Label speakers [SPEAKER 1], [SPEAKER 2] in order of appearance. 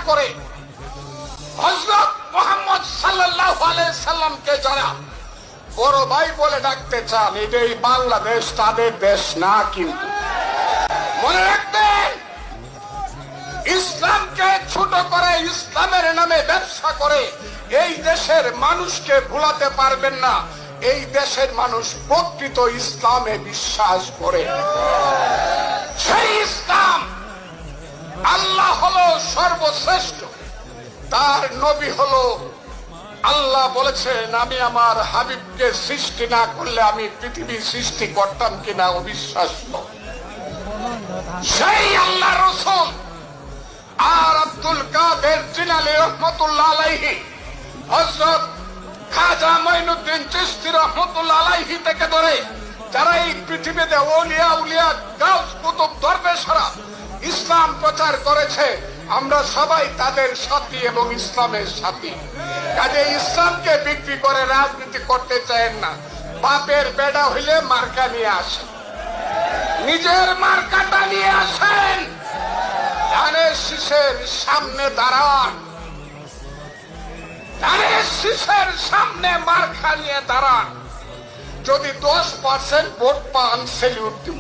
[SPEAKER 1] করে হযরত মুহাম্মদ সাল্লাল্লাহু আলাইহি সাল্লামকে যারা বড় ভাই বলে ডাকতে চান, এটাই বাংলাদেশ তাদের দেশ না। কিন্তু মনে রাখবেন, ইসলামকে ছোট করে ইসলামের নামে ব্যবসা করে এই দেশের মানুষকে ভুলাতে পারবেন না। এই দেশের মানুষ প্রকৃত ইসলামে বিশ্বাস করে। সেই ইসলাম, আল্লাহ হলো সর্বশ্রেষ্ঠ, তার নবী হলো, আল্লাহ বলেছেন আমি আমার হাবিবকে সৃষ্টি না করলে আমি পৃথিবী সৃষ্টি করতাম কিনা অবিশ্বাস্য। সেই আল্লাহ রাসূল আর আব্দুল কাদের জিলানী রহমাতুল্লাহ আলাইহি, হযরত খাজা মঈনুদ্দিন চিশতি রহমাতুল্লাহ আলাইহি থেকে ধরে যারা এই পৃথিবীতে ওলিয়া উলিয়া গাউস কুতুব দরবেশরা ইসলাম প্রচার করেছে, আমরা সবাই তাদের সাথী এবং ইসলামের সাথী। কাজে ইসলামকে বিক্রি করে রাজনীতি করতে চান না। বাপের বেড়া হইলে মার্কা নিয়ে আসেন, নিজের মার্কাটা নিয়ে আসেন, ধানের শীষের সামনে দাঁড়ান, ধানের শীষের সামনে মার্কা নিয়ে দাঁড়ান। যদি 10% ভোট পান, সেলিউট দিব।